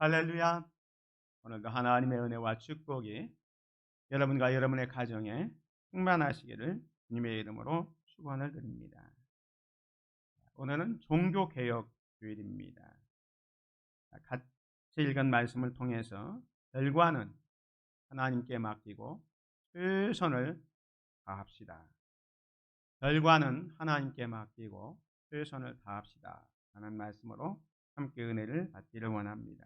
할렐루야. 오늘도 하나님의 은혜와 축복이 여러분과 여러분의 가정에 충만하시기를 주님의 이름으로 축원을 드립니다. 오늘은 종교개혁 주일입니다. 같이 읽은 말씀을 통해서 결과는 하나님께 맡기고 최선을 다합시다. 결과는 하나님께 맡기고 최선을 다합시다. 하는 말씀으로 함께 은혜를 받기를 원합니다.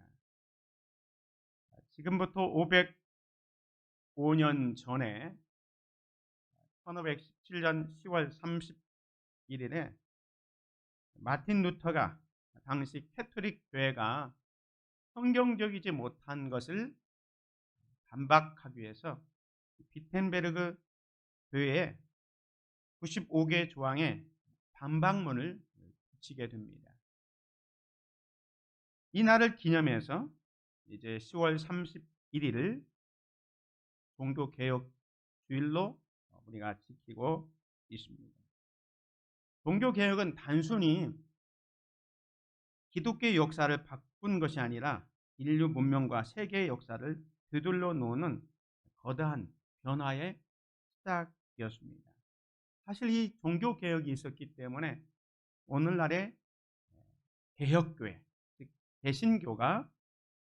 지금부터 505년 전에 1517년 10월 31일에 마틴 루터가 당시 캐톨릭 교회가 성경적이지 못한 것을 반박하기 위해서 비텐베르그 교회에 95개 조항의 반박문을 붙이게 됩니다. 이날을 기념해서 이제 10월 31일을 종교개혁 주일로 우리가 지키고 있습니다. 종교개혁은 단순히 기독교의 역사를 바꾼 것이 아니라 인류 문명과 세계의 역사를 되돌려 놓는 거대한 변화의 시작이었습니다. 사실 이 종교개혁이 있었기 때문에 오늘날의 개혁교회, 즉 개신교가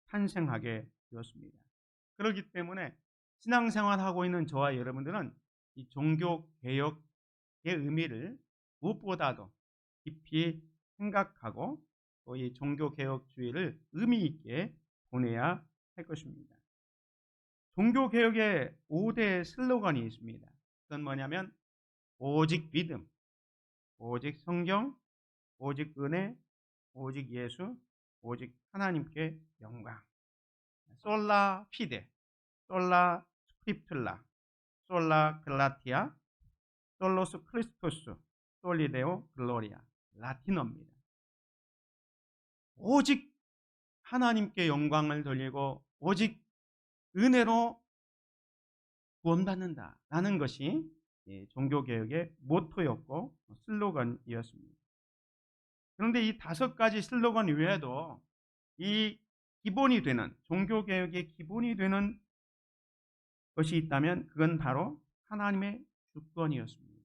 탄생하게 되었습니다. 그렇기 때문에 신앙생활하고 있는 저와 여러분들은 이 종교개혁의 의미를 무엇보다도 깊이 생각하고 또 이 종교개혁주의를 의미 있게 보내야 할 것입니다. 종교개혁의 5대 슬로건이 있습니다. 그건 뭐냐면 오직 믿음, 오직 성경, 오직 은혜, 오직 예수, 오직 하나님께 영광. 솔라 피데, 솔라 스크립툴라, 솔라 글라티아, 솔로스 크리스토스, 솔리데오 글로리아. 라틴어입니다. 오직 하나님께 영광을 돌리고 오직 은혜로 구원받는다라는 것이 종교개혁의 모토였고 슬로건이었습니다. 그런데 이 5가지 슬로건 외에도 이 기본이 되는 종교개혁의 기본이 되는 것이 있다면 그건 바로 하나님의 주권이었습니다.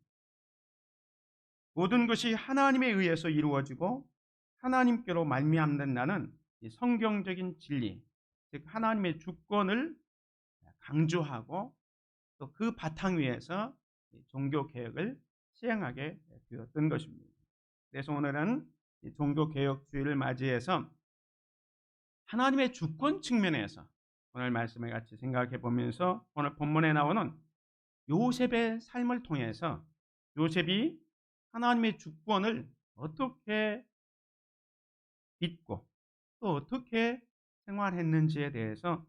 모든 것이 하나님에 의해서 이루어지고 하나님께로 말미암는다는 성경적인 진리, 즉 하나님의 주권을 강조하고 또 그 바탕 위에서 종교개혁을 시행하게 되었던 것입니다. 그래서 오늘은 종교개혁주의를 맞이해서 하나님의 주권 측면에서 오늘 말씀을 같이 생각해 보면서 오늘 본문에 나오는 요셉의 삶을 통해서 요셉이 하나님의 주권을 어떻게 믿고 또 어떻게 생활했는지에 대해서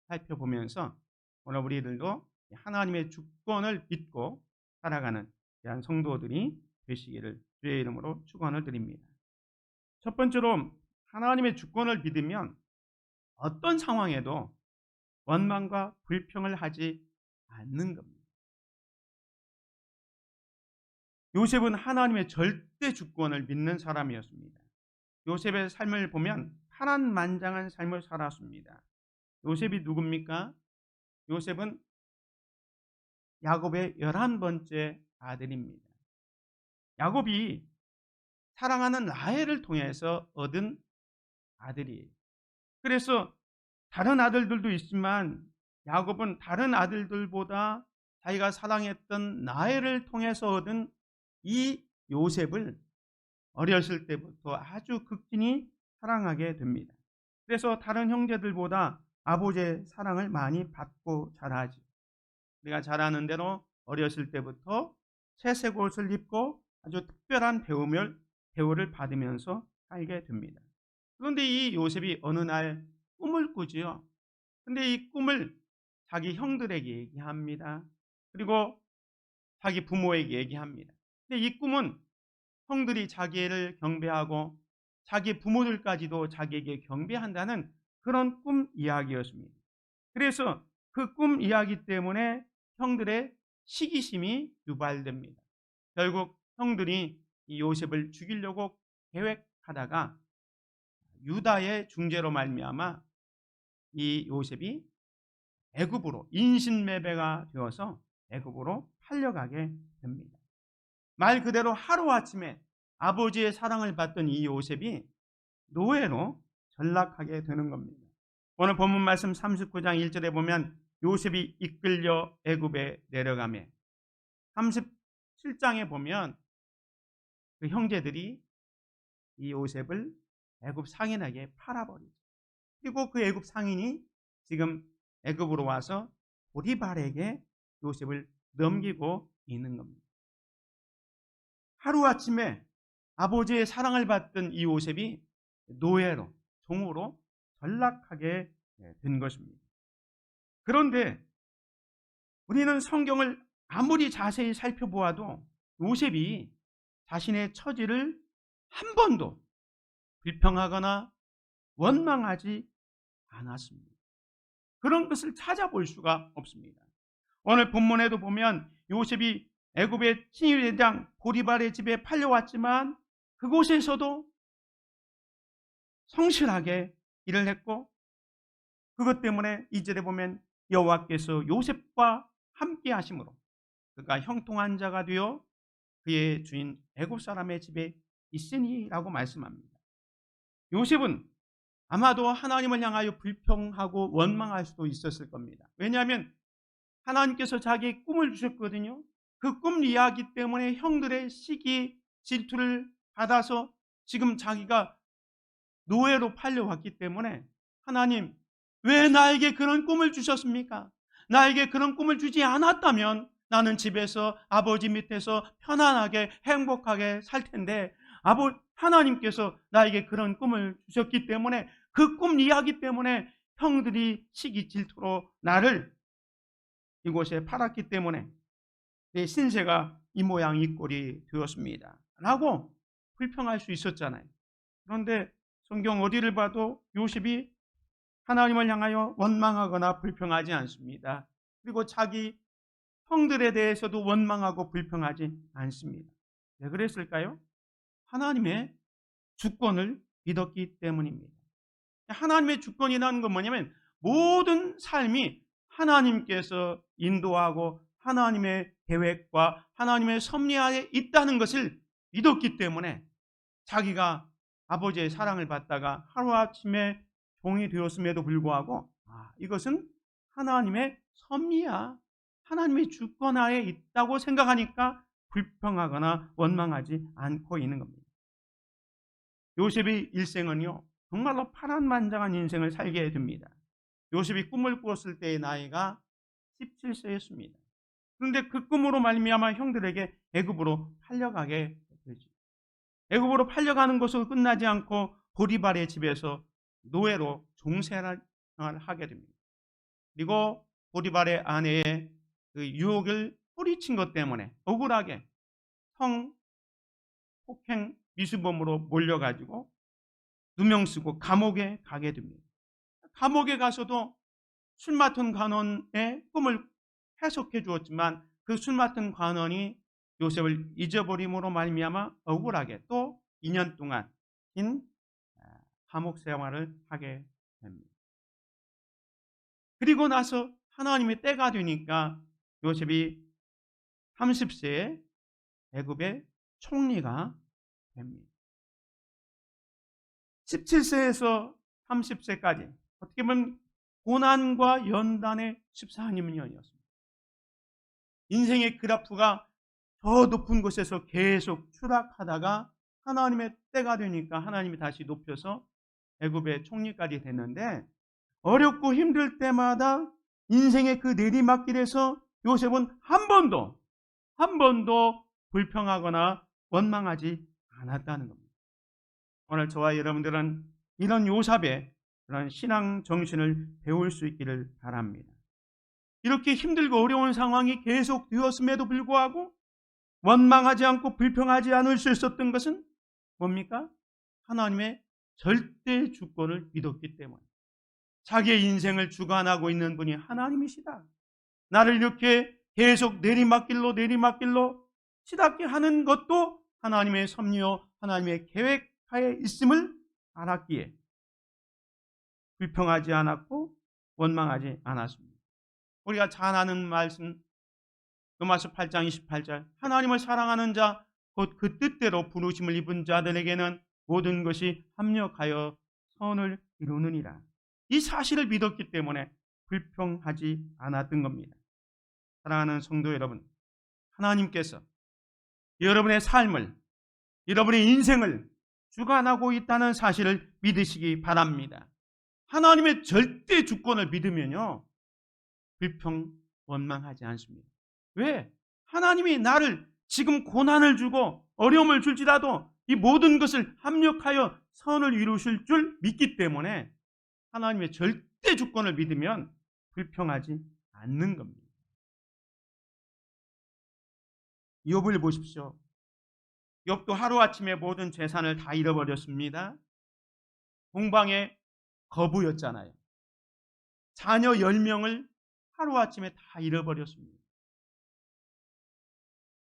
살펴보면서 오늘 우리들도 하나님의 주권을 믿고 살아가는 귀한 성도들이 되시기를 주의 이름으로 축원을 드립니다. 첫 번째로 하나님의 주권을 믿으면 어떤 상황에도 원망과 불평을 하지 않는 겁니다. 요셉은 하나님의 절대 주권을 믿는 사람이었습니다. 요셉의 삶을 보면 파란만장한 삶을 살았습니다. 요셉이 누굽니까? 요셉은 야곱의 11번째 아들입니다. 야곱이 사랑하는 라헬을 통해서 얻은 아들이에요. 그래서 다른 아들들도 있지만 야곱은 다른 아들들보다 자기가 사랑했던 라헬을 통해서 얻은 이 요셉을 어렸을 때부터 아주 극진히 사랑하게 됩니다. 그래서 다른 형제들보다 아버지의 사랑을 많이 받고 자라지. 우리가 잘 아는 대로 어렸을 때부터 채색 옷을 입고 아주 특별한 대우를 받으면서 살게 됩니다. 그런데 이 요셉이 어느 날 꿈을 꾸지요. 그런데 이 꿈을 자기 형들에게 얘기합니다. 그리고 자기 부모에게 얘기합니다. 근데 이 꿈은 형들이 자기를 경배하고 자기 부모들까지도 자기에게 경배한다는 그런 꿈 이야기였습니다. 그래서 그 꿈 이야기 때문에 형들의 시기심이 유발됩니다. 결국 형들이 이 요셉을 죽이려고 계획하다가 유다의 중재로 말미암아 이 요셉이 애굽으로 인신매매가 되어서 애굽으로 팔려가게 됩니다. 말 그대로 하루아침에 아버지의 사랑을 받던 이 요셉이 노예로 전락하게 되는 겁니다. 오늘 본문 말씀 39장 1절에 보면 요셉이 이끌려 애굽에 내려가매, 37장에 보면 그 형제들이 이 요셉을 애굽 상인에게 팔아버리죠. 그리고 그 애굽 상인이 지금 애굽으로 와서 보디발에게 요셉을 넘기고 있는 겁니다. 하루아침에 아버지의 사랑을 받던 이 요셉이 노예로, 종으로 전락하게 된 것입니다. 그런데 우리는 성경을 아무리 자세히 살펴보아도 요셉이 자신의 처지를 한 번도 불평하거나 원망하지 않았습니다. 그런 것을 찾아볼 수가 없습니다. 오늘 본문에도 보면 요셉이 애굽의 친위대장 보디발의 집에 팔려왔지만 그곳에서도 성실하게 일을 했고, 그것 때문에 2절에 보면 여호와께서 요셉과 함께 하심으로 그가 형통한 자가 되어 그의 주인 애굽 사람의 집에 있으니라고 말씀합니다. 요셉은 아마도 하나님을 향하여 불평하고 원망할 수도 있었을 겁니다. 왜냐하면 하나님께서 자기의 꿈을 주셨거든요. 그 꿈 이야기 때문에 형들의 시기 질투를 받아서 지금 자기가 노예로 팔려왔기 때문에, 하나님 왜 나에게 그런 꿈을 주셨습니까? 나에게 그런 꿈을 주지 않았다면 나는 집에서 아버지 밑에서 편안하게 행복하게 살 텐데, 하나님께서 나에게 그런 꿈을 주셨기 때문에 그 꿈 이야기 때문에 형들이 시기 질투로 나를 이곳에 팔았기 때문에 내 신세가 이 모양 이 꼴이 되었습니다 라고 불평할 수 있었잖아요. 그런데 성경 어디를 봐도 요셉이 하나님을 향하여 원망하거나 불평하지 않습니다. 그리고 자기 형들에 대해서도 원망하고 불평하지 않습니다. 왜 그랬을까요? 하나님의 주권을 믿었기 때문입니다. 하나님의 주권이라는 건 뭐냐면 모든 삶이 하나님께서 인도하고 하나님의 계획과 하나님의 섭리하에 있다는 것을 믿었기 때문에 자기가 아버지의 사랑을 받다가 하루아침에 종이 되었음에도 불구하고 이것은 하나님의 섭리야, 하나님의 주권하에 있다고 생각하니까 불평하거나 원망하지 않고 있는 겁니다. 요셉의 일생은요 정말로 파란만장한 인생을 살게 됩니다. 요셉이 꿈을 꾸었을 때의 나이가 17세였습니다. 그런데 그 꿈으로 말미암아 형들에게 애굽으로 팔려가게 되죠. 애굽으로 팔려가는 것으로 끝나지 않고 보디발의 집에서 노예로 종생활을 하게 됩니다. 그리고 보디발의 아내의 그 유혹을 뿌리친 것 때문에 억울하게 성폭행 미수범으로 몰려가지고 누명 쓰고 감옥에 가게 됩니다. 감옥에 가서도 술 맡은 관원의 꿈을 해석해 주었지만 그 술 맡은 관원이 요셉을 잊어버림으로 말미암아 억울하게 또 2년 동안 긴 감옥 생활을 하게 됩니다. 그리고 나서 하나님의 때가 되니까 요셉이 30세에 애굽의 총리가 됩니다. 17세에서 30세까지 어떻게 보면 고난과 연단의 14년이었습니다. 인생의 그래프가 더 높은 곳에서 계속 추락하다가 하나님의 때가 되니까 하나님이 다시 높여서 애굽의 총리까지 됐는데, 어렵고 힘들 때마다 인생의 그 내리막길에서 요셉은 한 번도 불평하거나 원망하지 않았다는 겁니다. 오늘 저와 여러분들은 이런 요셉의 그런 신앙 정신을 배울 수 있기를 바랍니다. 이렇게 힘들고 어려운 상황이 계속 되었음에도 불구하고 원망하지 않고 불평하지 않을 수 있었던 것은 뭡니까? 하나님의 절대 주권을 믿었기 때문에. 자기의 인생을 주관하고 있는 분이 하나님이시다, 나를 이렇게 계속 내리막길로 치닫게 하는 것도 하나님의 섭리요 하나님의 계획하에 있음을 알았기에 불평하지 않았고 원망하지 않았습니다. 우리가 잘 아는 말씀 로마서 8장 28절 하나님을 사랑하는 자 곧 그 뜻대로 부르심을 입은 자들에게는 모든 것이 합력하여 선을 이루느니라. 이 사실을 믿었기 때문에 불평하지 않았던 겁니다. 사랑하는 성도 여러분, 하나님께서 여러분의 삶을, 여러분의 인생을 주관하고 있다는 사실을 믿으시기 바랍니다. 하나님의 절대 주권을 믿으면요, 불평, 원망하지 않습니다. 왜? 하나님이 나를 지금 고난을 주고 어려움을 줄지라도 이 모든 것을 합력하여 선을 이루실 줄 믿기 때문에 하나님의 절대 주권을 믿으면 불평하지 않는 겁니다. 욥을 보십시오. 욥도 하루아침에 모든 재산을 다 잃어버렸습니다. 공방의 거부였잖아요. 자녀 10명을 하루아침에 다 잃어버렸습니다.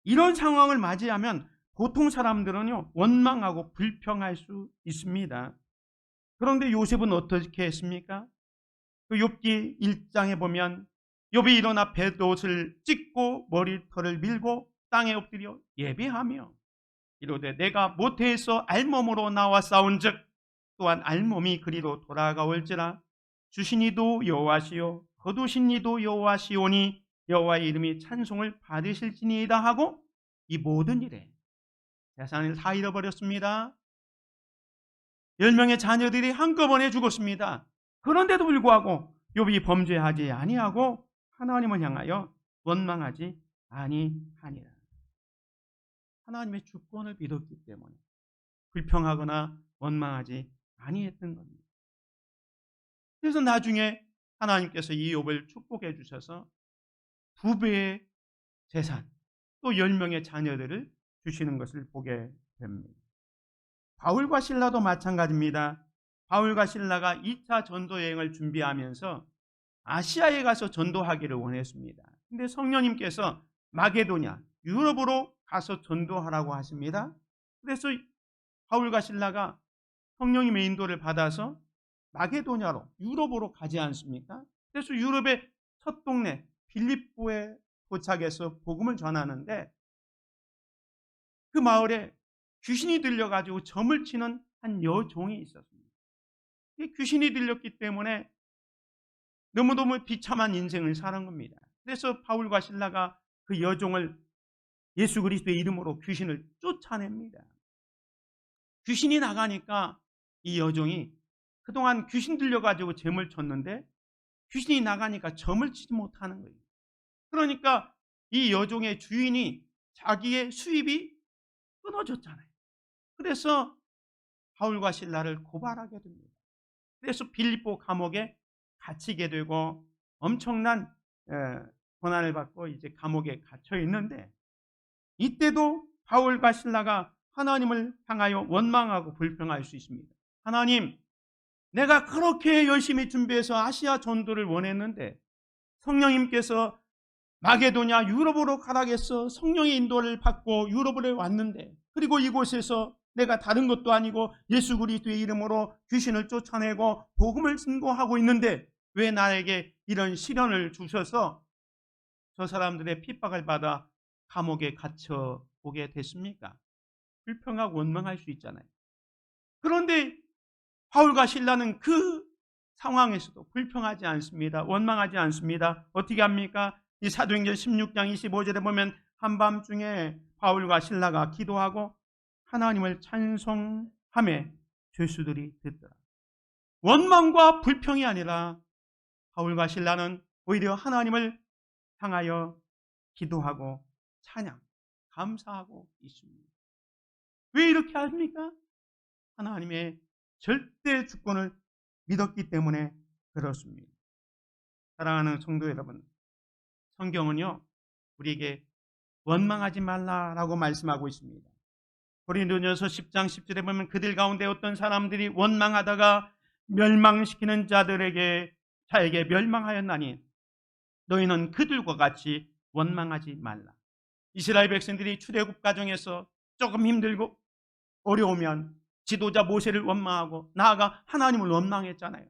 이런 상황을 맞이하면 보통 사람들은요, 원망하고 불평할 수 있습니다. 그런데 요셉은 어떻게 했습니까? 그 욥기 1장에 보면 욥이 일어나 뱃옷을 찢고 머리털을 밀고 땅에 엎드려 예배하며 이르되 내가 모태에서 알몸으로 나와 싸운즉 또한 알몸이 그리로 돌아가올지라 주신 이도 여호와시요 거두신 이도 여호와시오니 여호와의 이름이 찬송을 받으실지니이다 하고 이 모든 일에 재산을 다 잃어버렸습니다. 10명의 자녀들이 한꺼번에 죽었습니다. 그런데도 불구하고 욥이 범죄하지 아니하고 하나님을 향하여 원망하지 아니하니라. 하나님의 주권을 믿었기 때문에 불평하거나 원망하지 아니했던 겁니다. 그래서 나중에 하나님께서 이 욥을 축복해 주셔서 2배의 재산 또 10명의 자녀들을 주시는 것을 보게 됩니다. 바울과 실라도 마찬가지입니다. 바울과 실라가 2차 전도 여행을 준비하면서 아시아에 가서 전도하기를 원했습니다. 그런데 성령님께서 마게도냐, 유럽으로 가서 전도하라고 하십니다. 그래서 바울과 실라가 성령님의 인도를 받아서 마게도냐로, 유럽으로 가지 않습니까? 그래서 유럽의 첫 동네 빌립보에 도착해서 복음을 전하는데 그 마을에 귀신이 들려가지고 점을 치는 한 여종이 있었습니다. 귀신이 들렸기 때문에 너무너무 비참한 인생을 사는 겁니다. 그래서 바울과 실라가 그 여종을 예수 그리스도의 이름으로 귀신을 쫓아냅니다. 귀신이 나가니까 이 여종이 그동안 귀신 들려가지고 점을 쳤는데 귀신이 나가니까 점을 치지 못하는 거예요. 그러니까 이 여종의 주인이 자기의 수입이 끊어졌잖아요. 그래서 바울과 실라를 고발하게 됩니다. 그래서 빌립보 감옥에 갇히게 되고 엄청난 고난을 받고 이제 감옥에 갇혀 있는데 이때도 바울과 실라가 하나님을 향하여 원망하고 불평할 수 있습니다. 하나님, 내가 그렇게 열심히 준비해서 아시아 전도를 원했는데 성령님께서 마게도냐 유럽으로 가라겠어 성령의 인도를 받고 유럽으로 왔는데 그리고 이곳에서 내가 다른 것도 아니고 예수 그리스도의 이름으로 귀신을 쫓아내고 복음을 증거하고 있는데 왜 나에게 이런 시련을 주셔서 저 사람들의 핍박을 받아 감옥에 갇혀 오게 됐습니까? 불평하고 원망할 수 있잖아요. 그런데 바울과 실라는 그 상황에서도 불평하지 않습니다. 원망하지 않습니다. 어떻게 합니까? 이 사도행전 16장 25절에 보면 한밤중에 바울과 실라가 기도하고 하나님을 찬송하며 죄수들이 듣더라. 원망과 불평이 아니라 바울과 실라는 오히려 하나님을 향하여 기도하고 찬양, 감사하고 있습니다. 왜 이렇게 합니까? 하나님의 절대 주권을 믿었기 때문에 그렇습니다. 사랑하는 성도 여러분, 성경은요 우리에게 원망하지 말라라고 말씀하고 있습니다. 고린도전서 10장 10절에 보면 그들 가운데 어떤 사람들이 원망하다가 멸망시키는 자에게 멸망하였나니 너희는 그들과 같이 원망하지 말라. 이스라엘 백성들이 출애굽 과정에서 조금 힘들고 어려우면 지도자 모세를 원망하고 나아가 하나님을 원망했잖아요.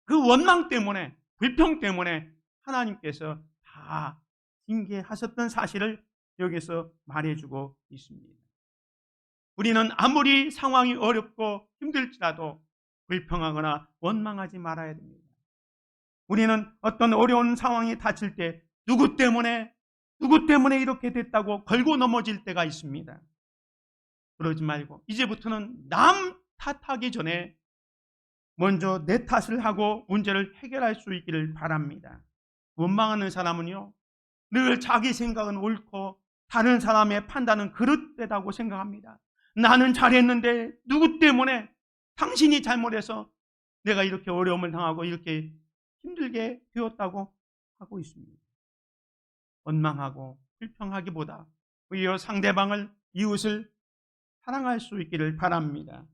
그 원망 때문에 불평 때문에 하나님께서 다 징계하셨던 사실을 여기서 말해주고 있습니다. 우리는 아무리 상황이 어렵고 힘들지라도 불평하거나 원망하지 말아야 됩니다. 우리는 어떤 어려운 상황이 닥칠 때 누구 때문에 이렇게 됐다고 걸고 넘어질 때가 있습니다. 그러지 말고 이제부터는 남 탓하기 전에 먼저 내 탓을 하고 문제를 해결할 수 있기를 바랍니다. 원망하는 사람은요, 늘 자기 생각은 옳고 다른 사람의 판단은 그릇되다고 생각합니다. 나는 잘했는데 누구 때문에, 당신이 잘못해서 내가 이렇게 어려움을 당하고 이렇게 힘들게 되었다고 하고 있습니다. 원망하고 불평하기보다 오히려 상대방을, 이웃을 사랑할 수 있기를 바랍니다.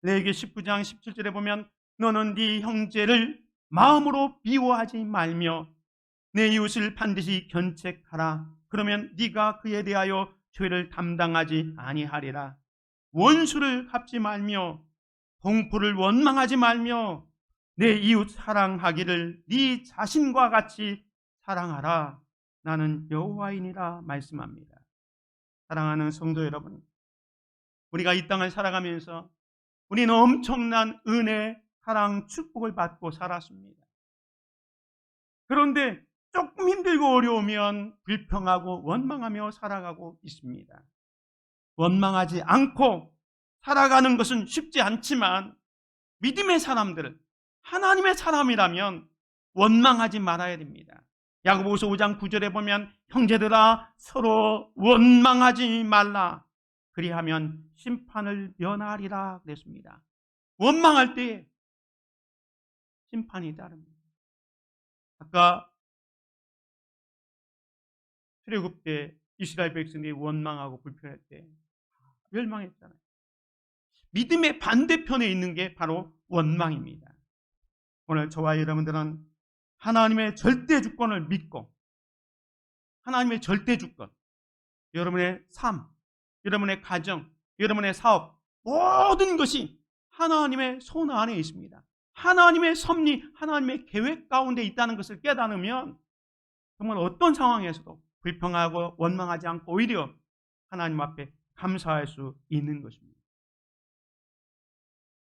레위기 19장 17절에 보면 너는 네 형제를 마음으로 미워하지 말며 내 이웃을 반드시 견책하라. 그러면 네가 그에 대하여 죄를 담당하지 아니하리라. 원수를 갚지 말며 동포를 원망하지 말며 내 이웃 사랑하기를 네 자신과 같이 사랑하라. 나는 여호와이니라 말씀합니다. 사랑하는 성도 여러분, 우리가 이 땅을 살아가면서 우리는 엄청난 은혜, 사랑, 축복을 받고 살았습니다. 그런데 조금 힘들고 어려우면 불평하고 원망하며 살아가고 있습니다. 원망하지 않고 살아가는 것은 쉽지 않지만 믿음의 사람들은, 하나님의 사람이라면 원망하지 말아야 됩니다. 야고보서 5장 9절에 보면 형제들아 서로 원망하지 말라. 그리하면 심판을 면하리라 그랬습니다. 원망할 때 심판이 따릅니다. 아까 출애굽 때 이스라엘 백성들이 원망하고 불평할 때 멸망했잖아요. 믿음의 반대편에 있는 게 바로 원망입니다. 오늘 저와 여러분들은 하나님의 절대 주권을 믿고, 하나님의 절대 주권, 여러분의 삶, 여러분의 가정, 여러분의 사업, 모든 것이 하나님의 손 안에 있습니다. 하나님의 섭리, 하나님의 계획 가운데 있다는 것을 깨달으면 정말 어떤 상황에서도 불평하고 원망하지 않고 오히려 하나님 앞에 감사할 수 있는 것입니다.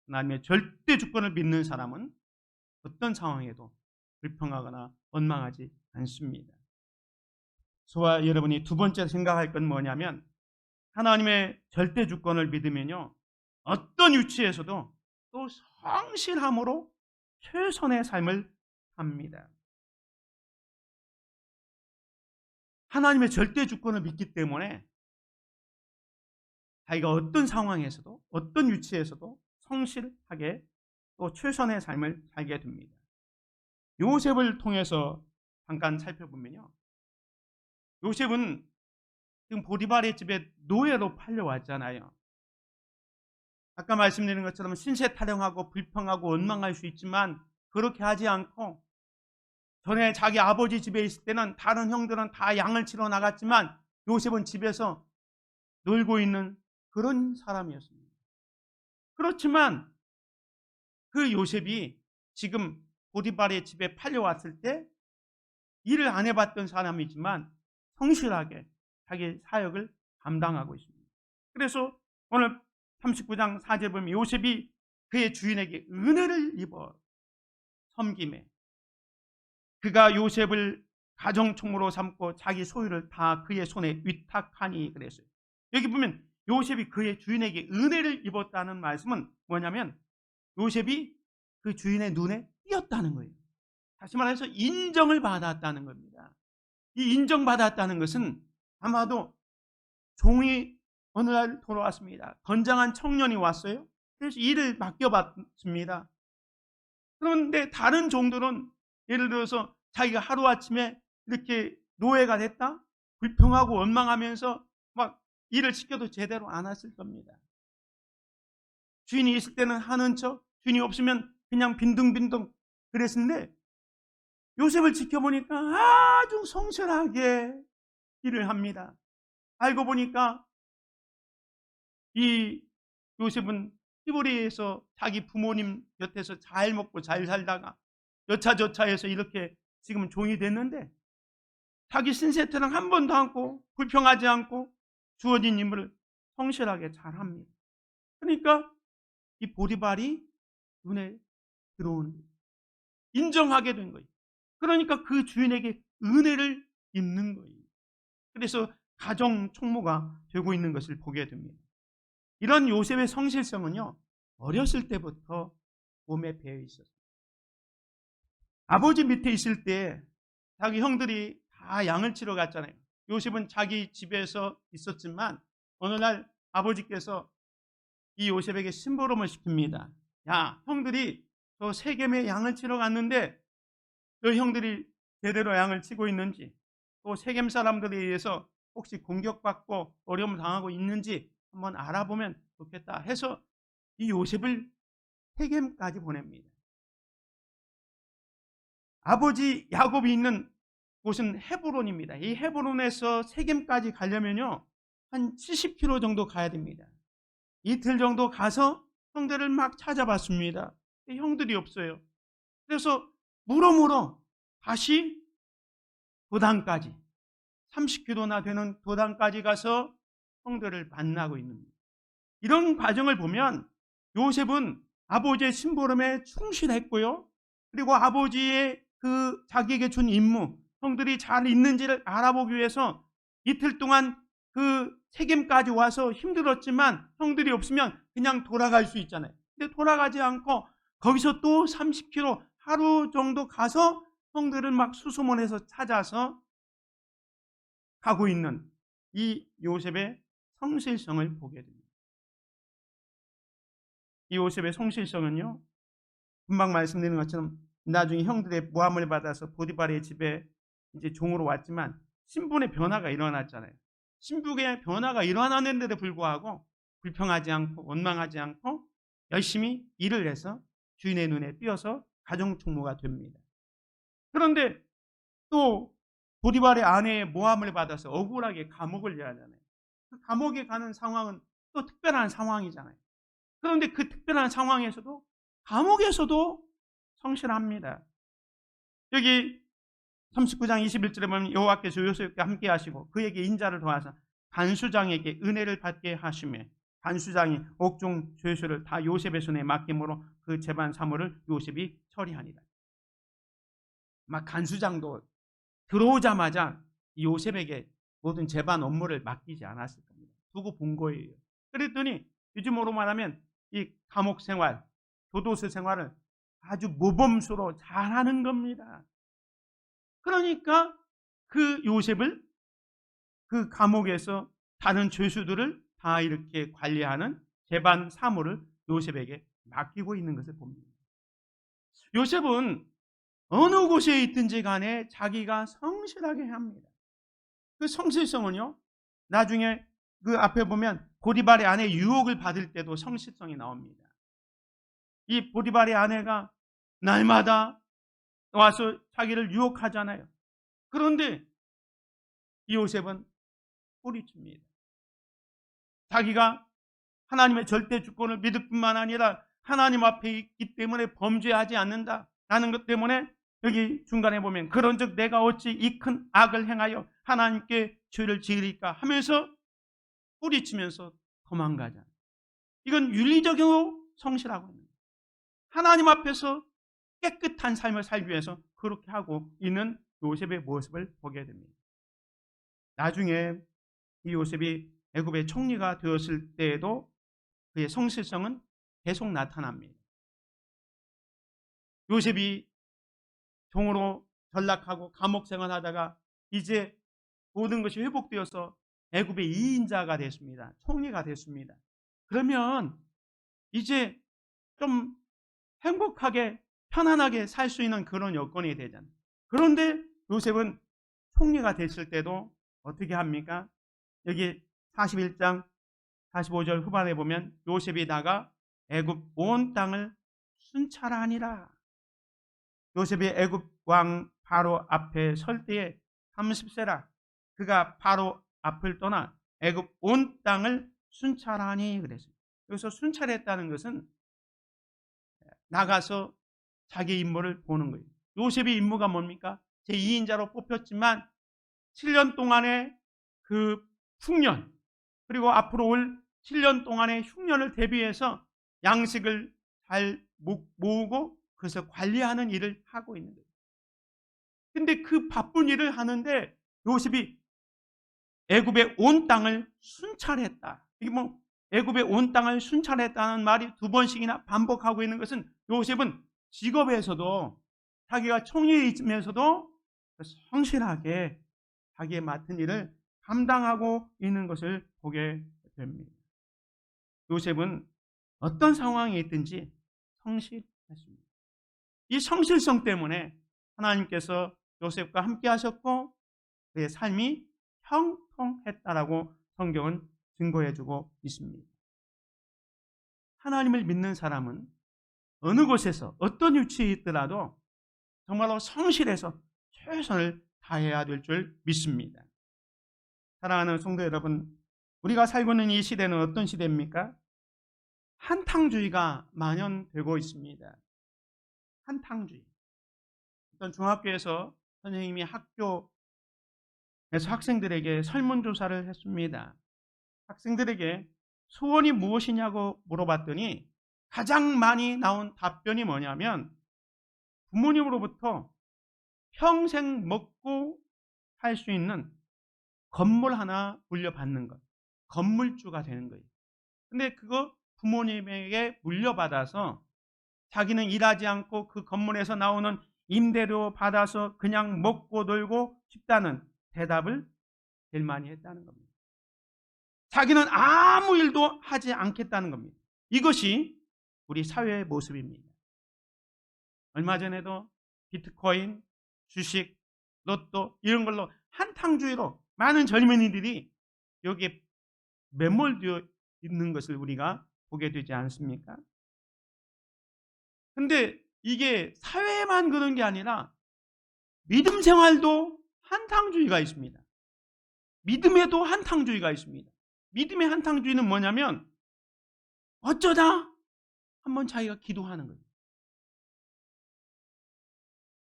하나님의 절대 주권을 믿는 사람은 어떤 상황에도 불평하거나 원망하지 않습니다. 저와 여러분이 두 번째 생각할 건 뭐냐면, 하나님의 절대 주권을 믿으면요, 어떤 위치에서도 또 성실함으로 최선의 삶을 삽니다. 하나님의 절대 주권을 믿기 때문에 자기가 어떤 상황에서도, 어떤 위치에서도 성실하게 또 최선의 삶을 살게 됩니다. 요셉을 통해서 잠깐 살펴보면요, 요셉은 지금 보디발의 집에 노예로 팔려왔잖아요. 아까 말씀드린 것처럼 신세 타령하고 불평하고 원망할 수 있지만 그렇게 하지 않고, 전에 자기 아버지 집에 있을 때는 다른 형들은 다 양을 치러 나갔지만 요셉은 집에서 놀고 있는 그런 사람이었습니다. 그렇지만 그 요셉이 지금 보디발의 집에 팔려왔을 때 일을 안 해봤던 사람이지만 성실하게 자기 사역을 감당하고 있습니다. 그래서 오늘 39장 4절 보면 요셉이 그의 주인에게 은혜를 입어 섬김에 그가 요셉을 가정총무로 삼고 자기 소유를 다 그의 손에 위탁하니 그랬어요. 여기 보면 요셉이 그의 주인에게 은혜를 입었다는 말씀은 뭐냐면 요셉이 그 주인의 눈에 띄었다는 거예요. 다시 말해서 인정을 받았다는 겁니다. 이 인정받았다는 것은 아마도 종이 어느 날 돌아왔습니다. 건장한 청년이 왔어요. 그래서 일을 맡겨봤습니다. 그런데 다른 종들은 예를 들어서 자기가 하루아침에 이렇게 노예가 됐다? 불평하고 원망하면서 막 일을 시켜도 제대로 안 했을 겁니다. 주인이 있을 때는 하는 척, 주인이 없으면 그냥 빈둥빈둥 그랬는데 요셉을 지켜보니까 아주 성실하게 일을 합니다. 알고 보니까 이 요셉은 히브리에서 자기 부모님 곁에서 잘 먹고 잘 살다가 여차저차해서 이렇게 지금은 종이 됐는데 자기 신세태랑 한 번도 않고 불평하지 않고 주어진 임무를 성실하게 잘합니다. 그러니까 이 보디발이 눈에 들어오는 거예요. 인정하게 된 거예요. 그러니까 그 주인에게 은혜를 입는 거예요. 그래서 가정 총무가 되고 있는 것을 보게 됩니다. 이런 요셉의 성실성은요, 어렸을 때부터 몸에 배어 있었어요. 아버지 밑에 있을 때 자기 형들이 다 양을 치러 갔잖아요. 요셉은 자기 집에서 있었지만 어느 날 아버지께서 이 요셉에게 심부름을 시킵니다. 야, 형들이 저 세겜에 양을 치러 갔는데 너 형들이 제대로 양을 치고 있는지, 또 세겜 사람들에 의해서 혹시 공격받고 어려움 당하고 있는지 한번 알아보면 좋겠다 해서 이 요셉을 세겜까지 보냅니다. 아버지 야곱이 있는 곳은 헤브론입니다. 이 헤브론에서 세겜까지 가려면요, 한 70km 정도 가야 됩니다. 이틀 정도 가서 형들을 막 찾아봤습니다. 형들이 없어요. 그래서 물어 다시 도단까지 30km나 되는 도단까지 가서 형들을 만나고 있는 거예요. 이런 과정을 보면 요셉은 아버지의 심부름에 충실했고요. 그리고 아버지의 그 자기에게 준 임무, 형들이 잘 있는지를 알아보기 위해서 이틀 동안 그 세겜까지 와서 힘들었지만 형들이 없으면 그냥 돌아갈 수 있잖아요. 근데 돌아가지 않고 거기서 또 30km 하루 정도 가서 형들을 막 수소문해서 찾아서 가고 있는 이 요셉의 성실성을 보게 됩니다. 이 요셉의 성실성은요, 금방 말씀드린 것처럼 나중에 형들의 모함을 받아서 보디발의 집에 이제 종으로 왔지만 신분의 변화가 일어났잖아요. 신분의 변화가 일어났는데도 불구하고 불평하지 않고 원망하지 않고 열심히 일을 해서 주인의 눈에 띄어서 가정 총무가 됩니다. 그런데 또 보디발의 아내의 모함을 받아서 억울하게 감옥을 가야 하잖아요. 그 감옥에 가는 상황은 또 특별한 상황이잖아요. 그런데 그 특별한 상황에서도 감옥에서도 성실합니다. 여기 39장 21절에 보면 여호와께서 요셉과 함께 하시고 그에게 인자를 더하사 간수장에게 은혜를 받게 하시며 간수장이 옥중 죄수를 다 요셉의 손에 맡김으로 그 재반 사무를 요셉이 처리하니라. 막 간수장도 들어오자마자 요셉에게 모든 재반 업무를 맡기지 않았을 겁니다. 두고 본 거예요. 그랬더니 요즘으로 말하면 이 감옥 생활, 교도소 생활을 아주 모범수로 잘하는 겁니다. 그러니까 그 요셉을 그 감옥에서 다른 죄수들을 다 이렇게 관리하는 재반 사무를 요셉에게 맡기고 있는 것을 봅니다. 요셉은 어느 곳에 있든지 간에 자기가 성실하게 합니다. 그 성실성은요, 나중에 그 앞에 보면 보디발의 아내 유혹을 받을 때도 성실성이 나옵니다. 이 보디발의 아내가 날마다 와서 자기를 유혹하잖아요. 그런데 이 요셉은 뿌리칩니다. 자기가 하나님의 절대 주권을 믿을 뿐만 아니라 하나님 앞에 있기 때문에 범죄하지 않는다라는 것 때문에 여기 중간에 보면 그런즉 내가 어찌 이 큰 악을 행하여 하나님께 죄를 지으리까 하면서 뿌리치면서 도망가잖아요. 이건 윤리적으로 성실하고 있는 거예요. 하나님 앞에서 깨끗한 삶을 살기 위해서 그렇게 하고 있는 요셉의 모습을 보게 됩니다. 나중에 이 요셉이 애굽의 총리가 되었을 때에도 그의 성실성은 계속 나타납니다. 요셉이 종으로 전락하고 감옥 생활하다가 이제 모든 것이 회복되어서 애굽의 2인자가 됐습니다. 총리가 됐습니다. 그러면 이제 좀 행복하게 편안하게 살 수 있는 그런 여건이 되잖아요. 그런데 요셉은 총리가 됐을 때도 어떻게 합니까? 여기 41장 45절 후반에 보면 요셉이 나가 애굽 온 땅을 순찰하니라. 요셉이 애굽 왕 바로 앞에 설 때에 30세라. 그가 바로 앞을 떠나 애굽 온 땅을 순찰하니 그랬어요. 여기서 순찰했다는 것은 나가서 자기 임무를 보는 거예요. 요셉의 임무가 뭡니까? 제2인자로 뽑혔지만 7년 동안의 그 흉년, 그리고 앞으로 올 7년 동안의 흉년을 대비해서 양식을 잘 모으고 그것을 관리하는 일을 하고 있는 거예요. 근데 그 바쁜 일을 하는데 요셉이 애굽의 온 땅을 순찰했다. 이게 뭐 애굽의 온 땅을 순찰했다는 말이 두 번씩이나 반복하고 있는 것은 요셉은 직업에서도 자기가 총리에 있으면서도 성실하게 자기의 맡은 일을 감당하고 있는 것을 보게 됩니다. 요셉은 어떤 상황에 있든지 성실했습니다. 이 성실성 때문에 하나님께서 요셉과 함께 하셨고 그의 삶이 형통했다라고 성경은 증거해주고 있습니다. 하나님을 믿는 사람은 어느 곳에서 어떤 위치에 있더라도 정말로 성실해서 최선을 다해야 될 줄 믿습니다. 사랑하는 성도 여러분, 우리가 살고 있는 이 시대는 어떤 시대입니까? 한탕주의가 만연되고 있습니다. 한탕주의. 어떤 중학교에서 선생님이 학교에서 학생들에게 설문조사를 했습니다. 학생들에게 소원이 무엇이냐고 물어봤더니 가장 많이 나온 답변이 뭐냐면 부모님으로부터 평생 먹고 살 수 있는 건물 하나 물려받는 것. 건물주가 되는 거예요. 근데 그거 부모님에게 물려받아서 자기는 일하지 않고 그 건물에서 나오는 임대료 받아서 그냥 먹고 놀고 싶다는 대답을 제일 많이 했다는 겁니다. 자기는 아무 일도 하지 않겠다는 겁니다. 이것이 우리 사회의 모습입니다. 얼마 전에도 비트코인, 주식, 로또 이런 걸로 한탕주의로 많은 젊은이들이 여기에 매몰되어 있는 것을 우리가 보게 되지 않습니까? 근데 이게 사회에만 그런 게 아니라 믿음 생활도 한탕주의가 있습니다. 믿음에도 한탕주의가 있습니다. 믿음의 한탕주의는 뭐냐면 어쩌다 한번 자기가 기도하는 거예요.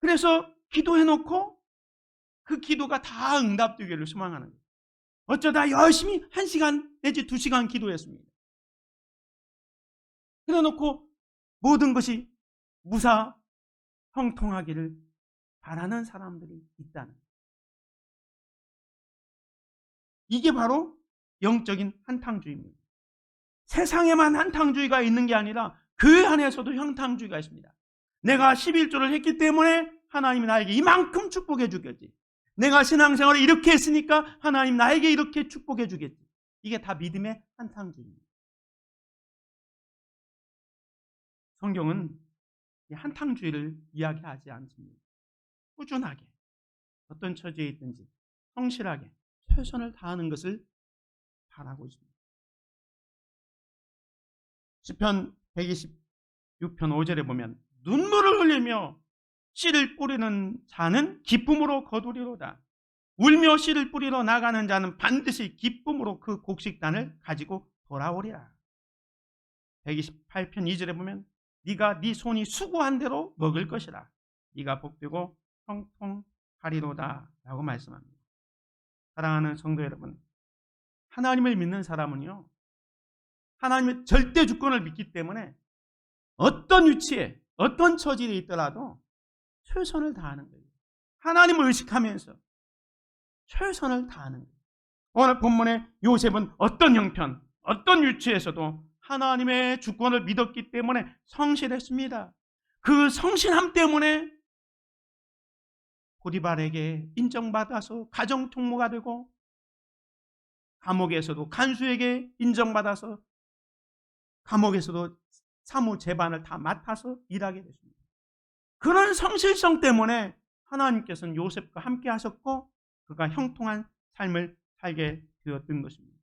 그래서 기도해놓고 그 기도가 다 응답되기를 소망하는 거예요. 어쩌다 열심히 1시간 내지 2시간 기도했습니다. 그래놓고 모든 것이 무사 형통하기를 바라는 사람들이 있다는 거예요. 이게 바로 영적인 한탕주의입니다. 세상에만 한탕주의가 있는 게 아니라 그 안에서도 형탕주의가 있습니다. 내가 11조를 했기 때문에 하나님이 나에게 이만큼 축복해 주겠지. 내가 신앙생활을 이렇게 했으니까 하나님 나에게 이렇게 축복해 주겠지. 이게 다 믿음의 한탕주의입니다. 성경은 이 한탕주의를 이야기하지 않습니다. 꾸준하게 어떤 처지에 있든지 성실하게 최선을 다하는 것을 바라고 있습니다. 시편 126편 5절에 보면 눈물을 흘리며 씨를 뿌리는 자는 기쁨으로 거두리로다. 울며 씨를 뿌리러 나가는 자는 반드시 기쁨으로 그 곡식단을 가지고 돌아오리라. 128편 2절에 보면 네가 네 손이 수고한 대로 먹을 것이라. 네가 복되고 형통하리로다 라고 말씀합니다. 사랑하는 성도 여러분, 하나님을 믿는 사람은요, 하나님의 절대 주권을 믿기 때문에 어떤 위치에 어떤 처지에 있더라도 최선을 다하는 거예요. 하나님을 의식하면서 최선을 다하는 거예요. 오늘 본문의 요셉은 어떤 형편, 어떤 위치에서도 하나님의 주권을 믿었기 때문에 성실했습니다. 그 성실함 때문에 보디발에게 인정받아서 가정통모가 되고 감옥에서도 간수에게 인정받아서 감옥에서도 사무 재반을 다 맡아서 일하게 됐습니다. 그런 성실성 때문에 하나님께서는 요셉과 함께 하셨고 그가 형통한 삶을 살게 되었던 것입니다.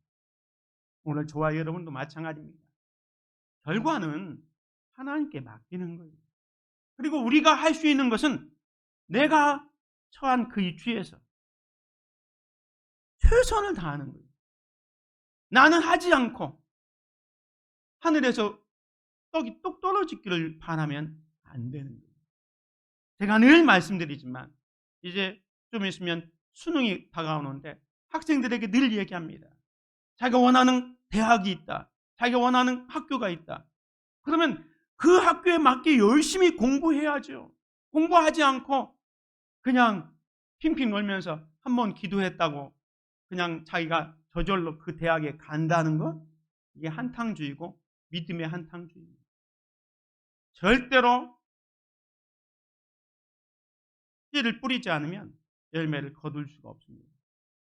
오늘 저와 여러분도 마찬가지입니다. 결과는 하나님께 맡기는 거예요. 그리고 우리가 할 수 있는 것은 내가 처한 그 위치에서 최선을 다하는 거예요. 나는 하지 않고 하늘에서 떡이 똑 떨어지기를 바라면 안 되는 거예요. 제가 늘 말씀드리지만 이제 좀 있으면 수능이 다가오는데 학생들에게 늘 얘기합니다. 자기가 원하는 대학이 있다. 자기가 원하는 학교가 있다. 그러면 그 학교에 맞게 열심히 공부해야죠. 공부하지 않고 그냥 핑핑 놀면서 한 번 기도했다고 그냥 자기가 저절로 그 대학에 간다는 것? 이게 한탕주의고 믿음의 한탕주의입니다. 절대로 씨를 뿌리지 않으면 열매를 거둘 수가 없습니다.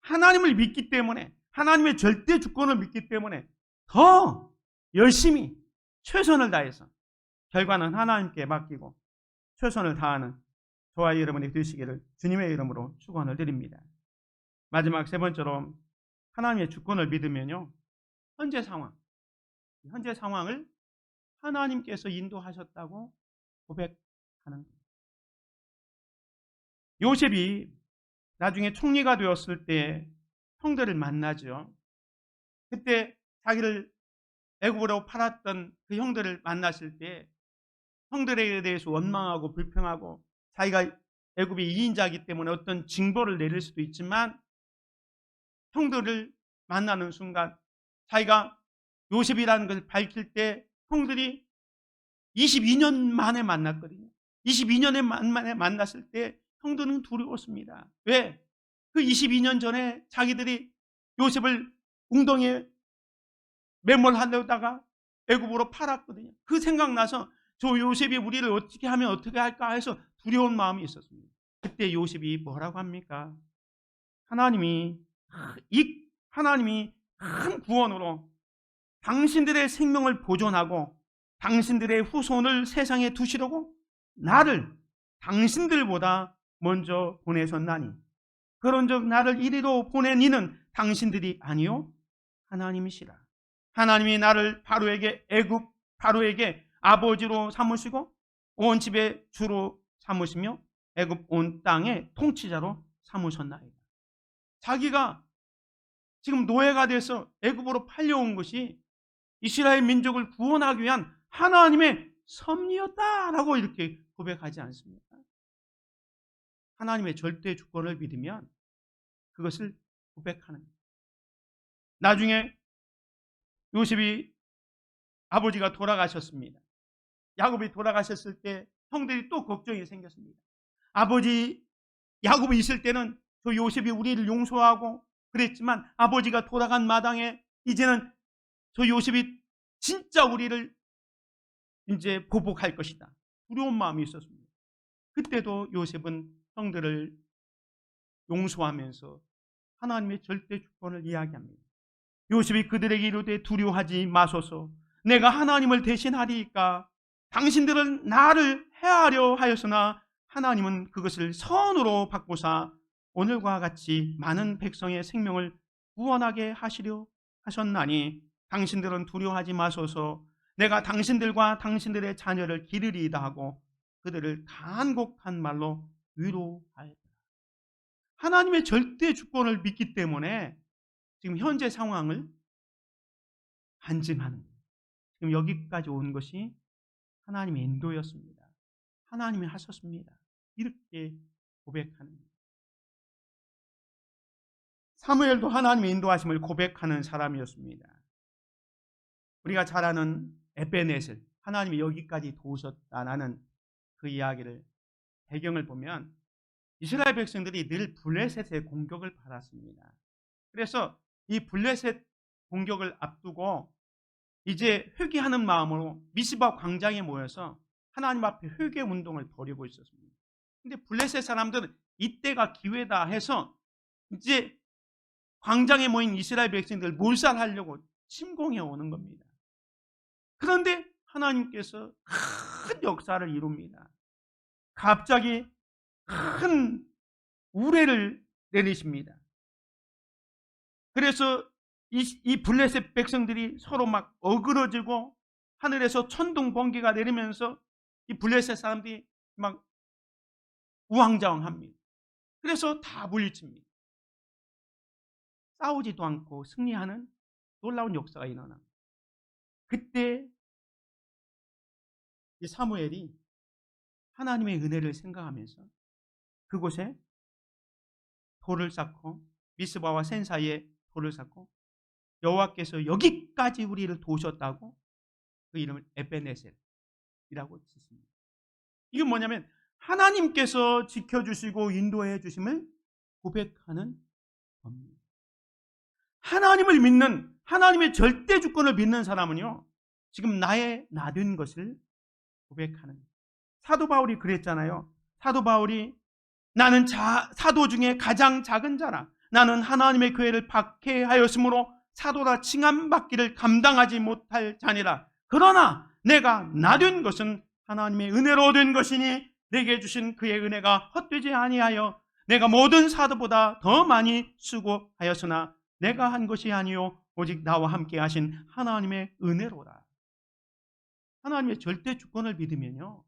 하나님을 믿기 때문에, 하나님의 절대 주권을 믿기 때문에 더 열심히 최선을 다해서 결과는 하나님께 맡기고 최선을 다하는 저와 여러분이 되시기를 주님의 이름으로 축원을 드립니다. 마지막 세 번째로 하나님의 주권을 믿으면요, 현재 상황을 하나님께서 인도하셨다고 고백하는 거예요. 요셉이 나중에 총리가 되었을 때 형들을 만나죠. 그때 자기를 애굽으로 팔았던 그 형들을 만났을 때 형들에 대해서 원망하고 불평하고 자기가 애굽의 2인자이기 때문에 어떤 징벌을 내릴 수도 있지만 형들을 만나는 순간 자기가 요셉이라는 것을 밝힐 때 형들이 22년 만에 만났거든요. 22년에 만에 만났을 때 형들은 두려웠습니다. 왜? 그 22년 전에 자기들이 요셉을 웅덩이에 매몰하려다가 애굽으로 팔았거든요. 그 생각나서 저 요셉이 우리를 어떻게 하면 어떻게 할까 해서 두려운 마음이 있었습니다. 그때 요셉이 뭐라고 합니까? 하나님이 큰 구원으로 당신들의 생명을 보존하고 당신들의 후손을 세상에 두시려고 나를 당신들보다 먼저 보내셨나니 그런즉 나를 이리로 보낸 이는 당신들이 아니요 하나님이시라. 하나님이 나를 애굽 바로에게 아버지로 삼으시고 온 집의 주로 삼으시며 애굽 온 땅의 통치자로 삼으셨나이다. 자기가 지금 노예가 돼서 애굽으로 팔려온 것이 이스라엘 민족을 구원하기 위한 하나님의 섭리였다라고 이렇게 고백하지 않습니까? 하나님의 절대 주권을 믿으면 그것을 고백하는 거예요. 나중에 요셉이 아버지가 돌아가셨습니다. 야곱이 돌아가셨을 때 형들이 또 걱정이 생겼습니다. 아버지 야곱이 있을 때는 저 요셉이 우리를 용서하고 그랬지만 아버지가 돌아간 마당에 이제는 저 요셉이 진짜 우리를 이제 보복할 것이다. 두려운 마음이 있었습니다. 그때도 요셉은 형들을 용서하면서 하나님의 절대 주권을 이야기합니다. 요셉이 그들에게 이르되 두려워하지 마소서. 내가 하나님을 대신하리이까. 당신들은 나를 해하려 하였으나 하나님은 그것을 선으로 바꾸사 오늘과 같이 많은 백성의 생명을 구원하게 하시려 하셨나니 당신들은 두려워하지 마소서. 내가 당신들과 당신들의 자녀를 기르리이다 하고 그들을 간곡한 말로 위로하였다. 하나님의 절대 주권을 믿기 때문에 지금 현재 상황을 간증하는 거예요. 지금 여기까지 온 것이 하나님의 인도였습니다. 하나님이 하셨습니다. 이렇게 고백하는 거예요. 사무엘도 하나님의 인도하심을 고백하는 사람이었습니다. 우리가 잘 아는 에베네셀, 하나님이 여기까지 도우셨다라는 그 이야기를 배경을 보면 이스라엘 백성들이 늘 블레셋의 공격을 받았습니다. 그래서 이 블레셋 공격을 앞두고 이제 회개하는 마음으로 미스바 광장에 모여서 하나님 앞에 회개 운동을 벌이고 있었습니다. 근데 블레셋 사람들은 이때가 기회다 해서 이제 광장에 모인 이스라엘 백성들을 몰살하려고 침공해 오는 겁니다. 그런데 하나님께서 큰 역사를 이룹니다. 갑자기 큰 우레를 내리십니다. 그래서 이 블레셋 백성들이 서로 막 어그러지고 하늘에서 천둥 번개가 내리면서 이 블레셋 사람들이 막 우왕좌왕합니다. 그래서 다 물리칩니다. 싸우지도 않고 승리하는 놀라운 역사가 일어납니다. 그때 이 사무엘이 하나님의 은혜를 생각하면서 그곳에 돌을 쌓고 미스바와 센 사이에 돌을 쌓고 여호와께서 여기까지 우리를 도우셨다고 그 이름을 에베네셀이라고 짓습니다. 이건 뭐냐면 하나님께서 지켜주시고 인도해 주심을 고백하는 겁니다. 하나님을 믿는, 하나님의 절대 주권을 믿는 사람은요, 지금 나의 나된 것을 고백하는 거예요. 사도 바울이 그랬잖아요. 사도 바울이 나는 사도 중에 가장 작은 자라. 나는 하나님의 교회를 박해하였으므로 사도라 칭함받기를 감당하지 못할 자니라. 그러나 내가 나된 것은 하나님의 은혜로 된 것이니 내게 주신 그의 은혜가 헛되지 아니하여 내가 모든 사도보다 더 많이 수고하였으나 내가 한 것이 아니요 오직 나와 함께 하신 하나님의 은혜로라. 하나님의 절대 주권을 믿으면요,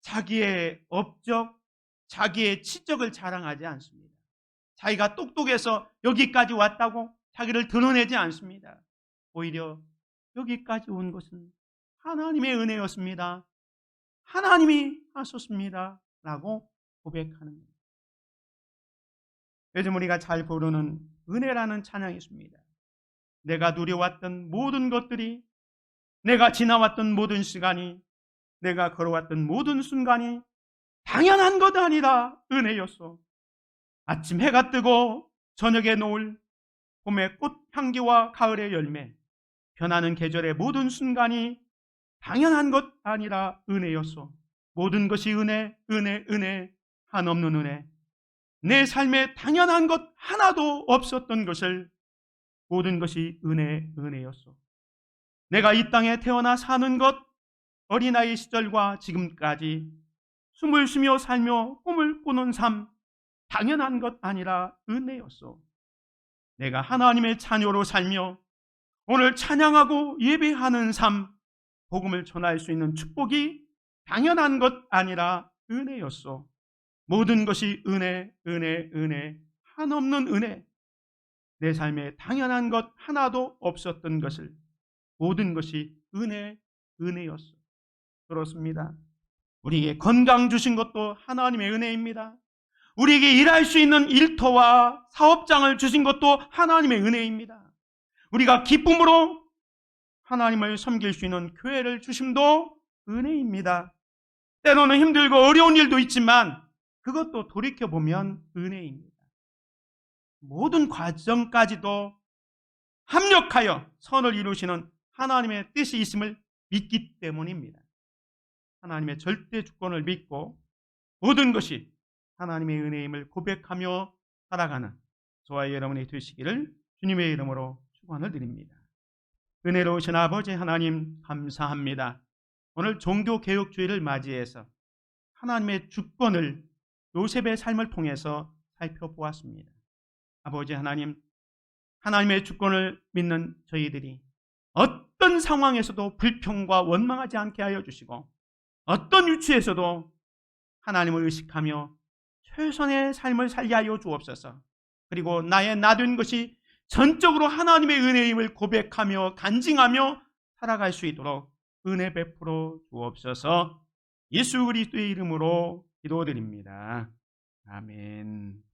자기의 업적, 자기의 치적을 자랑하지 않습니다. 자기가 똑똑해서 여기까지 왔다고 자기를 드러내지 않습니다. 오히려 여기까지 온 것은 하나님의 은혜였습니다. 하나님이 하셨습니다. 라고 고백하는 거예요. 요즘 우리가 잘 부르는 은혜라는 찬양이 있습니다. 내가 누려왔던 모든 것들이, 내가 지나왔던 모든 시간이, 내가 걸어왔던 모든 순간이 당연한 것 아니라 은혜였어. 아침 해가 뜨고 저녁에 노을, 봄의 꽃 향기와 가을의 열매, 변하는 계절의 모든 순간이 당연한 것 아니라 은혜였어. 모든 것이 은혜, 은혜, 은혜, 한없는 은혜. 내 삶에 당연한 것 하나도 없었던 것을 모든 것이 은혜, 은혜였어. 내가 이 땅에 태어나 사는 것, 어린아이 시절과 지금까지 숨을 쉬며 살며 꿈을 꾸는 삶, 당연한 것 아니라 은혜였어. 내가 하나님의 자녀로 살며 오늘 찬양하고 예배하는 삶, 복음을 전할 수 있는 축복이 당연한 것 아니라 은혜였어. 모든 것이 은혜, 은혜, 은혜, 한없는 은혜. 내 삶에 당연한 것 하나도 없었던 것을 모든 것이 은혜, 은혜였어. 그렇습니다. 우리에게 건강 주신 것도 하나님의 은혜입니다. 우리에게 일할 수 있는 일터와 사업장을 주신 것도 하나님의 은혜입니다. 우리가 기쁨으로 하나님을 섬길 수 있는 교회를 주심도 은혜입니다. 때로는 힘들고 어려운 일도 있지만 그것도 돌이켜보면 은혜입니다. 모든 과정까지도 합력하여 선을 이루시는 하나님의 뜻이 있음을 믿기 때문입니다. 하나님의 절대 주권을 믿고 모든 것이 하나님의 은혜임을 고백하며 살아가는 저와 여러분이 되시기를 주님의 이름으로 축원을 드립니다. 은혜로우신 아버지 하나님 감사합니다. 오늘 종교개혁주의를 맞이해서 하나님의 주권을 요셉의 삶을 통해서 살펴보았습니다. 아버지 하나님, 하나님의 주권을 믿는 저희들이 어떤 상황에서도 불평과 원망하지 않게 하여 주시고 어떤 위치에서도 하나님을 의식하며 최선의 삶을 살게 하여 주옵소서. 그리고 나의 나된 것이 전적으로 하나님의 은혜임을 고백하며 간증하며 살아갈 수 있도록 은혜 베풀어 주옵소서. 예수 그리스도의 이름으로 기도드립니다. 아멘.